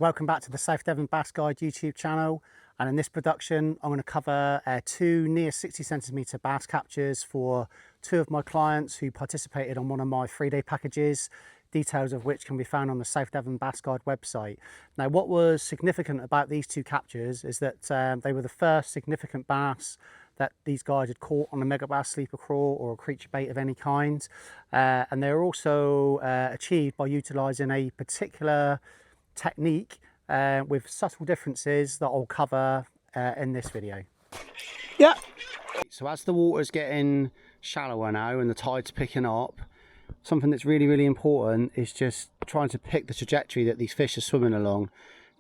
Welcome back to the South Devon Bass Guide YouTube channel, and in this production I'm going to cover two near 60 centimetre bass captures for two of my clients who participated on one of my 3-day packages, details of which can be found on the South Devon Bass Guide website. Now, what was significant about these two captures is that they were the first significant bass that these guys had caught on a mega bass, sleeper craw or a creature bait of any kind, and they were also achieved by utilising a particular technique with subtle differences that I'll cover in this video. Yeah. So as the water's getting shallower now and the tide's picking up, something that's really important is just trying to pick the trajectory that these fish are swimming along.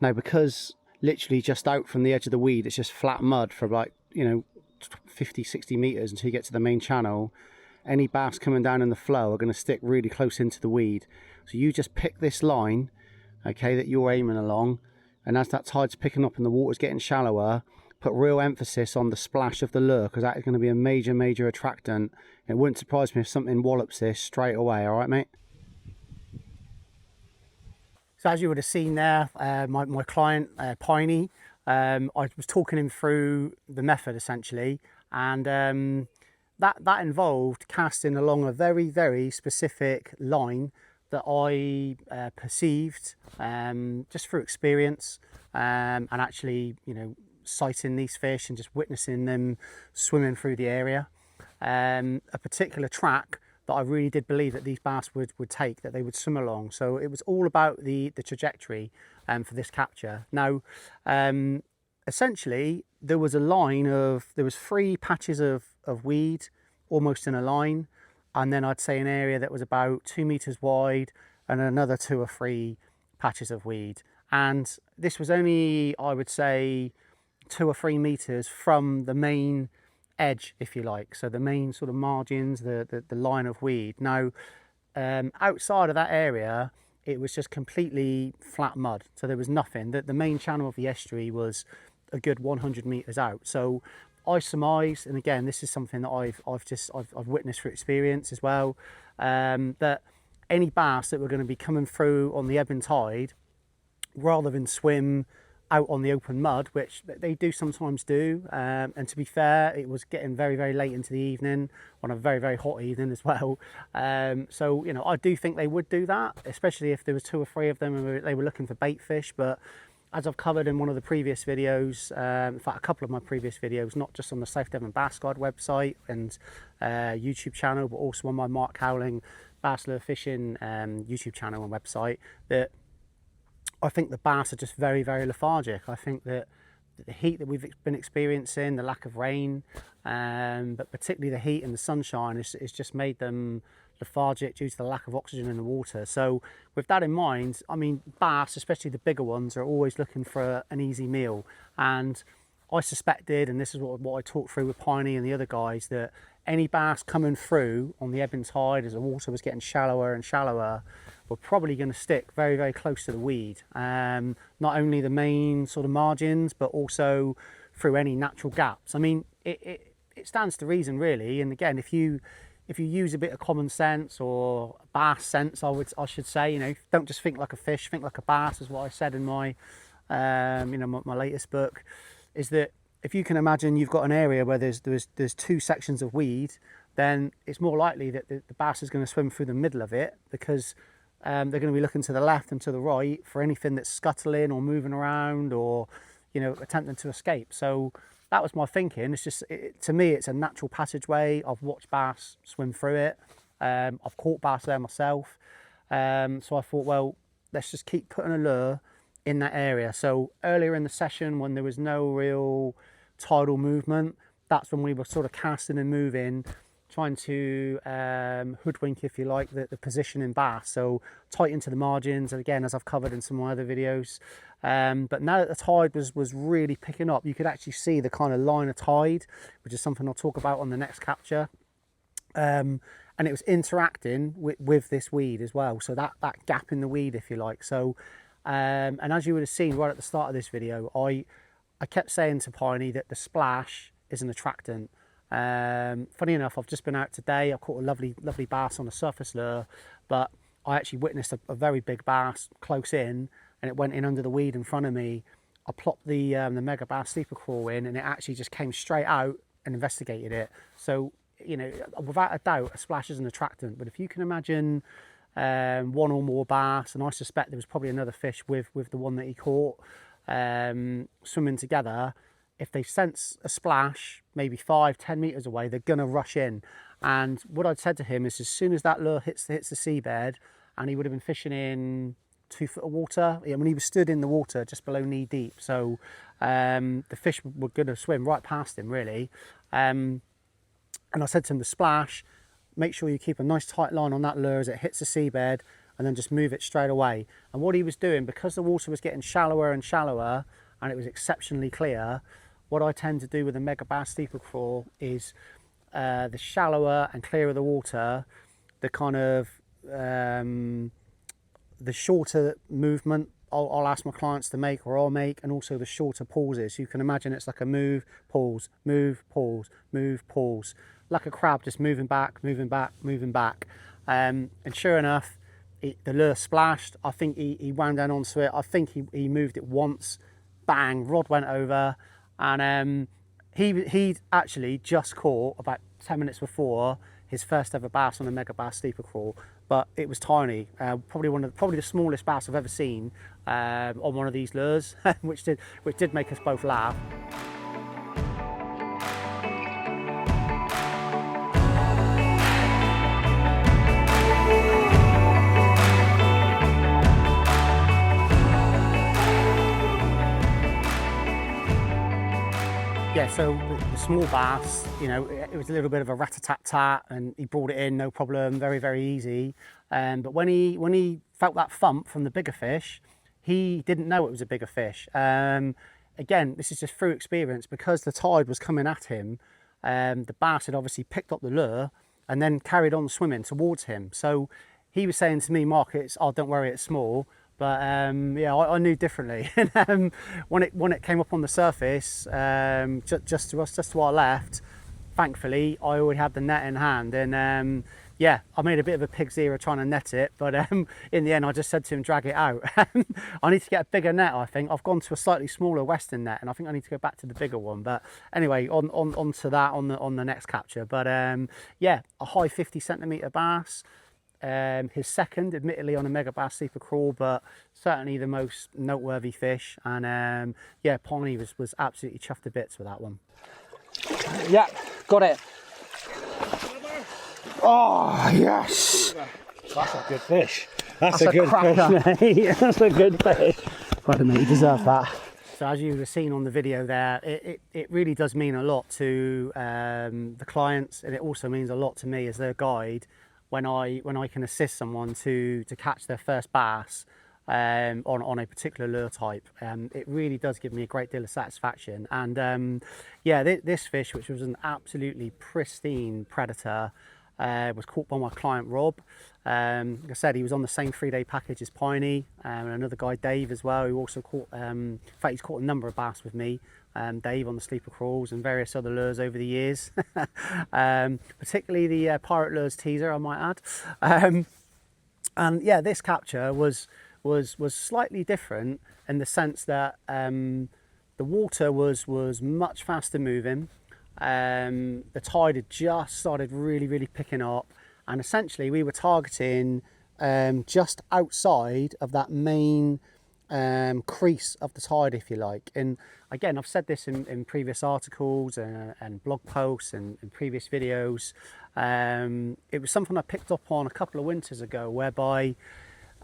Now, because literally just out from the edge of the weed it's just flat mud for like, 50-60 meters until you get to the main channel, any bass coming down in the flow are going to stick really close into the weed. So you just pick this line, okay, that you're aiming along, and as that tide's picking up and the water's getting shallower, put real emphasis on the splash of the lure, because that is going to be a major attractant. It wouldn't surprise me if something wallops this straight away. All right, mate? So as you would have seen there, my client Piney, I was talking him through the method essentially, and that involved casting along a very specific line that I perceived just through experience, and actually, sighting these fish and just witnessing them swimming through the area. A particular track that I really did believe that these bass would take, that they would swim along. So it was all about the trajectory for this capture. Now, essentially, there was there was 3 patches of weed almost in a line, and then I'd say an area that was about 2 meters wide and another 2 or 3 patches of weed. And this was only, I would say, 2 or 3 meters from the main edge, if you like, so the main sort of margins, the line of weed. Now, outside of that area it was just completely flat mud, so there was nothing. The main channel of the estuary was a good 100 meters out. So I surmised, and again this is something that I've witnessed through experience as well, that any bass that were going to be coming through on the ebbing tide, rather than swim out on the open mud, which they do sometimes do, and to be fair, it was getting very late into the evening on a very hot evening as well, so I do think they would do that, especially if there was 2 or 3 of them and they were looking for bait fish. But as I've covered in one of the previous videos, in fact a couple of my previous videos, not just on the South Devon Bass Guide website and YouTube channel, but also on my Mark Howling Bass Lure Fishing YouTube channel and website, that I think the bass are just very lethargic. I think that the heat that we've been experiencing, the lack of rain, but particularly the heat and the sunshine has just made them lethargic due to the lack of oxygen in the water. So with that in mind, I mean, bass, especially the bigger ones, are always looking for an easy meal. And I suspected, and this is what I talked through with Piney and the other guys, that any bass coming through on the ebbing tide as the water was getting shallower and shallower were probably going to stick very close to the weed. Not only the main sort of margins, but also through any natural gaps. I mean, it stands to reason really. And again, if you use a bit of common sense or bass sense, I should say, don't just think like a fish, think like a bass, is what I said in my my latest book, is that if you can imagine you've got an area where there's 2 sections of weed, then it's more likely that the bass is going to swim through the middle of it, because they're going to be looking to the left and to the right for anything that's scuttling or moving around or attempting to escape. So that was my thinking. It's just, to me, it's a natural passageway. I've watched bass swim through it. I've caught bass there myself. So I thought, well, let's just keep putting a lure in that area. So earlier in the session, when there was no real tidal movement, that's when we were sort of casting and moving, trying to hoodwink, if you like, the position in bass. So tight into the margins, and again, as I've covered in some of my other videos. But now that the tide was really picking up, you could actually see the kind of line of tide, which is something I'll talk about on the next capture. And it was interacting with this weed as well. So that gap in the weed, if you like. So and as you would have seen right at the start of this video, I kept saying to Piney that the splash is an attractant. Funny enough, I've just been out today. I caught a lovely bass on a surface lure, but I actually witnessed a very big bass close in, and it went in under the weed in front of me. I plopped the Mega Bass Sleeper Craw in, and it actually just came straight out and investigated it. So, you know, without a doubt, a splash is an attractant. But if you can imagine one or more bass, and I suspect there was probably another fish with the one that he caught, swimming together, if they sense a splash maybe 5-10 meters away, they're gonna rush in. And what I'd said to him is, as soon as that lure hits the seabed, and he would have been fishing in 2 foot of water, when he was stood in the water just below knee deep, so the fish were gonna swim right past him really. And I said to him, the splash, make sure you keep a nice tight line on that lure as it hits the seabed, and then just move it straight away. And what he was doing, because the water was getting shallower and shallower and it was exceptionally clear, what I tend to do with a Mega Bass Sleeper Craw is the shallower and clearer the water, the kind of the shorter movement I'll ask my clients to make, or I'll make, and also the shorter pauses. You can imagine it's like a move, pause, move, pause, move, pause, like a crab just moving back, moving back, moving back. And sure enough, the lure splashed. I think he wound down onto it. I think he moved it once, bang, rod went over, and he'd actually just caught about 10 minutes before his first ever bass on a Mega Bass Sleeper Craw, but it was tiny. Probably the smallest bass I've ever seen on one of these lures, which did make us both laugh. Yeah, so the small bass, you know, it was a little bit of a rat-a-tat-tat, and he brought it in, no problem, very, very easy. But when he felt that thump from the bigger fish, he didn't know it was a bigger fish. Again, this is just through experience, because the tide was coming at him. The bass had obviously picked up the lure and then carried on swimming towards him. So he was saying to me, Mark, oh, don't worry, it's small. But yeah, I knew differently. And when it came up on the surface, just to our left, thankfully I already had the net in hand, and yeah, I made a bit of a pig's ear trying to net it, but in the end I just said to him, drag it out. I need to get a bigger net. I think I've gone to a slightly smaller Western net, and I think I need to go back to the bigger one. But anyway, on to that on the next capture. But yeah, a high 50-centimeter bass. His second, admittedly, on a Mega Bass Sleeper Craw, but certainly the most noteworthy fish. And yeah, Piney was absolutely chuffed to bits with that one. Yeah, got it. Oh yes, That's a good fish. That's a good fish, mate. That's a good fish. Well, mate, you deserve that. So as you were seeing on the video there, it really does mean a lot to the clients, and it also means a lot to me as their guide when I can assist someone to catch their first bass on a particular lure type. It really does give me a great deal of satisfaction. And yeah, this fish, which was an absolutely pristine predator, was caught by my client Rob. Like I said, he was on the same 3-day package as Piney, and another guy Dave as well, who also caught, in fact he's caught a number of bass with me, Dave, on the Sleeper Craws and various other lures over the years. Particularly the Pirate Lures teaser, I might add. And yeah, this capture was slightly different in the sense that the water was much faster moving. The tide had just started really picking up, and essentially we were targeting just outside of that main crease of the tide, if you like. And again, I've said this in previous articles and blog posts and in previous videos. It was something I picked up on a couple of winters ago, whereby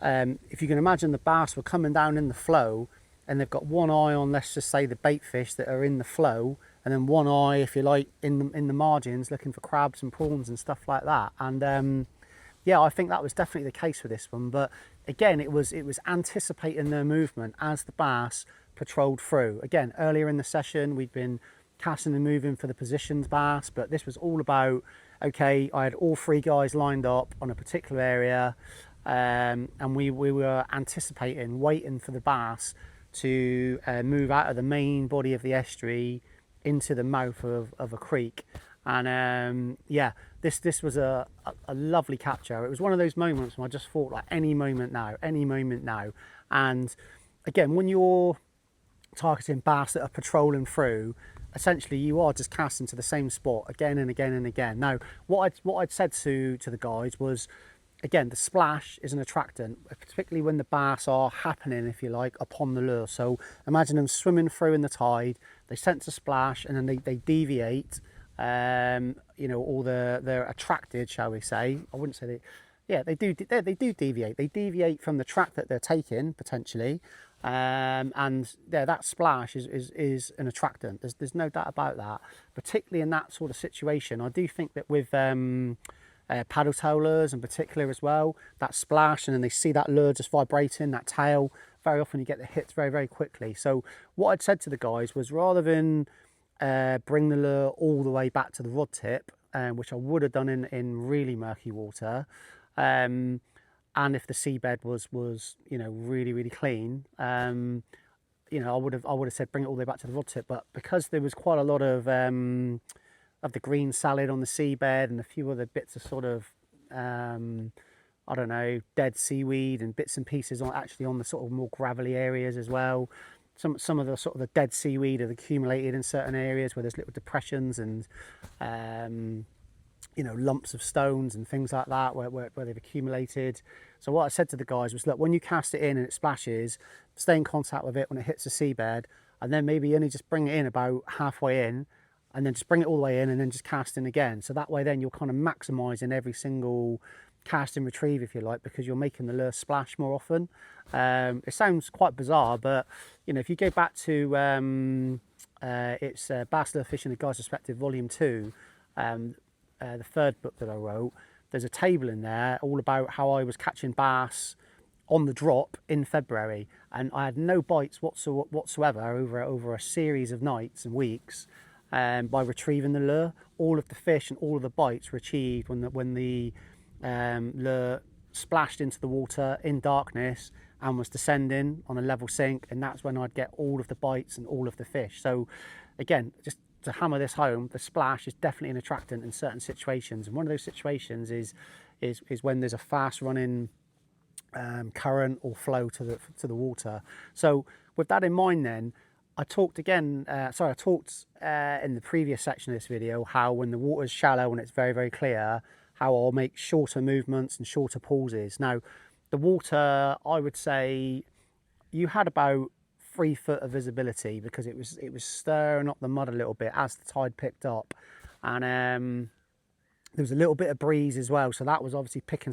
if you can imagine, the bass were coming down in the flow, and they've got one eye on, let's just say, the bait fish that are in the flow, and then one eye, if you like, in the margins, looking for crabs and prawns and stuff like that. And yeah, I think that was definitely the case for this one. But again, it was anticipating their movement as the bass patrolled through. Again, earlier in the session, we'd been casting and moving for the positioned bass, but this was all about, okay, I had all 3 guys lined up on a particular area, and we were anticipating, waiting for the bass to move out of the main body of the estuary into the mouth of a creek. And yeah, this was a lovely capture. It was one of those moments when I just thought, like, any moment now. And again, when you're targeting bass that are patrolling through, essentially you are just casting to the same spot again and again and again. Now, what I'd said to the guys was, again, the splash is an attractant, particularly when the bass are happening, if you like, upon the lure. So imagine them swimming through in the tide, they sense a splash, and then they deviate, you know, or they're attracted, shall we say. I wouldn't say they do deviate. They deviate from the track that they're taking, potentially. And yeah, that splash is an attractant. There's no doubt about that, particularly in that sort of situation. I do think that with paddle tail lures in particular as well, that splash, and then they see that lure just vibrating, that tail, very often you get the hits very, very quickly. So what I'd said to the guys was, rather than bring the lure all the way back to the rod tip, which I would have done in really murky water, and if the seabed was you know, really, really clean, you know, I would have said bring it all the way back to the rod tip. But because there was quite a lot of the green salad on the seabed and a few other bits of sort of I don't know, dead seaweed and bits and pieces on the sort of more gravelly areas as well. Some of the sort of the dead seaweed have accumulated in certain areas where there's little depressions and you know, lumps of stones and things like that where they've accumulated. So what I said to the guys was, look, when you cast it in and it splashes, stay in contact with it when it hits the seabed, and then maybe only just bring it in about halfway in, and then just bring it all the way in, and then just cast in again. So that way then you're kind of maximising every single cast and retrieve, if you like, because you're making the lure splash more often. It sounds quite bizarre, but you know, if you go back to it's Bass Lure Fishing the Guy's Perspective Volume 2, the third book that I wrote, there's a table in there all about how I was catching bass on the drop in February, and I had no bites whatsoever over a series of nights and weeks. By retrieving the lure, all of the fish and all of the bites were achieved when the lure splashed into the water in darkness and was descending on a level sink, and that's when I'd get all of the bites and all of the fish. So again, just to hammer this home, the splash is definitely an attractant in certain situations, and one of those situations is when there's a fast running current or flow to the water. So with that in mind, then I talked in the previous section of this video how when the water's shallow and it's very, very clear, how I'll make shorter movements and shorter pauses. Now the water, I would say you had about 3 foot of visibility, because it was stirring up the mud a little bit as the tide picked up, and there was a little bit of breeze as well, so that was obviously picking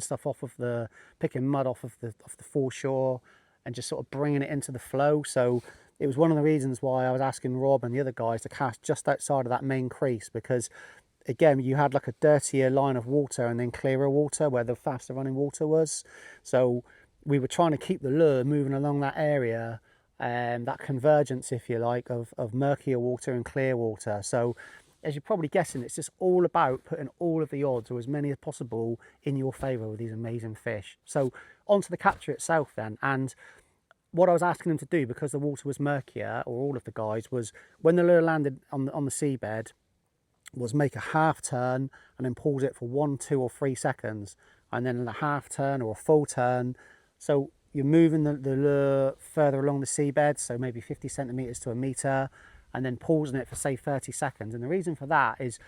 mud off of the foreshore and just sort of bringing it into the flow. So it was one of the reasons why I was asking Rob and the other guys to cast just outside of that main crease, because again, you had like a dirtier line of water and then clearer water where the faster running water was. So we were trying to keep the lure moving along that area, that convergence, if you like, of murkier water and clear water. So as you're probably guessing, it's just all about putting all of the odds, or as many as possible, in your favour with these amazing fish. So onto the capture itself then, and what I was asking them to do, because the water was murkier, or all of the guys, was when the lure landed on the seabed, was make a half turn and then pause it for 1, 2 or 3 seconds, and then a half turn or a full turn. So you're moving the lure further along the seabed, so maybe 50 centimetres to a metre, and then pausing it for say 30 seconds. And the reason for that is,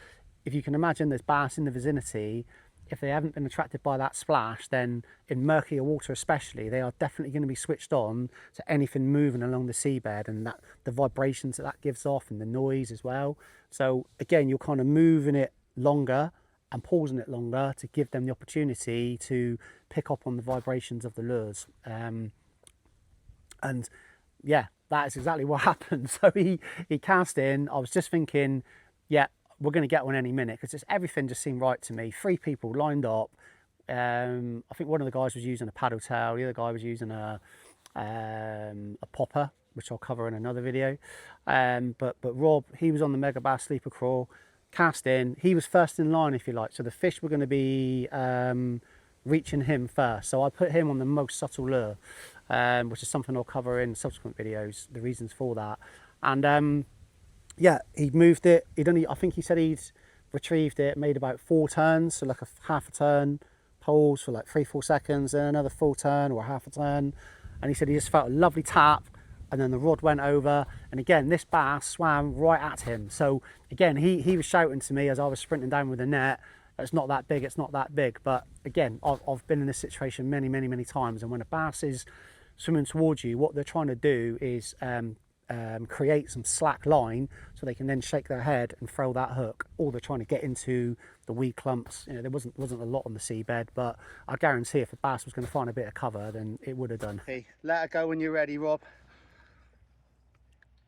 if you can imagine there's bass in the vicinity, if they haven't been attracted by that splash, then in murkier water especially, they are definitely going to be switched on to anything moving along the seabed, and that the vibrations that gives off and the noise as well. So again, you're kind of moving it longer and pausing it longer to give them the opportunity to pick up on the vibrations of the lures. And yeah, that is exactly what happened. So he cast in. I was just thinking, yeah, we're going to get one any minute, because everything just seemed right to me. 3 people lined up. I think one of the guys was using a paddle tail, the other guy was using a popper, which I'll cover in another video. But Rob, he was on the Mega Bass Sleeper Craw, cast in. He was first in line, if you like, so the fish were going to be reaching him first. So I put him on the most subtle lure, which is something I'll cover in subsequent videos, the reasons for that. And yeah, he moved it. I think he said he'd retrieved it, made about 4 turns, so like a half a turn, pause for like 3-4 seconds, then another full turn or a half a turn. And he said he just felt a lovely tap, and then the rod went over, and again this bass swam right at him. So again he was shouting to me as I was sprinting down with the net, it's not that big, it's not that big. But again, I've been in this situation many times, and when a bass is swimming towards you, what they're trying to do is create some slack line so they can then shake their head and throw that hook, or they're trying to get into the weed clumps. You know, there wasn't a lot on the seabed, but I guarantee if a bass was going to find a bit of cover, then it would have done. Hey, let her go when you're ready, Rob.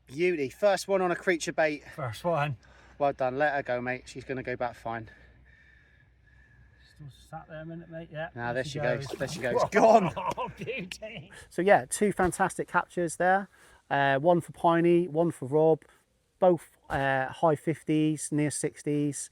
Beauty. First one on a creature bait. First one. Well done. Let her go, mate. She's going to go back fine. Still sat there a minute, mate. Yeah. Now there she goes. There she goes. Gone. Oh, beauty. So yeah, 2 fantastic captures there. One for Piney, one for Rob. Both high 50s, near 60s.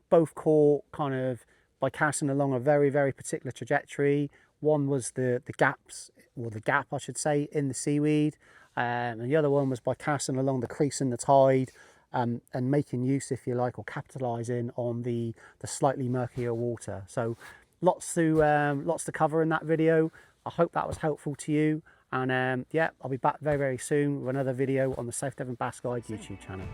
Both caught kind of by casting along a very particular trajectory. One was the gaps, or the gap I should say, in the seaweed. And the other one was by casting along the crease in the tide, and making use, if you like, or capitalising on the slightly murkier water. So lots to cover in that video. I hope that was helpful to you. And yeah, I'll be back very soon with another video on the South Devon Bass Guide YouTube channel.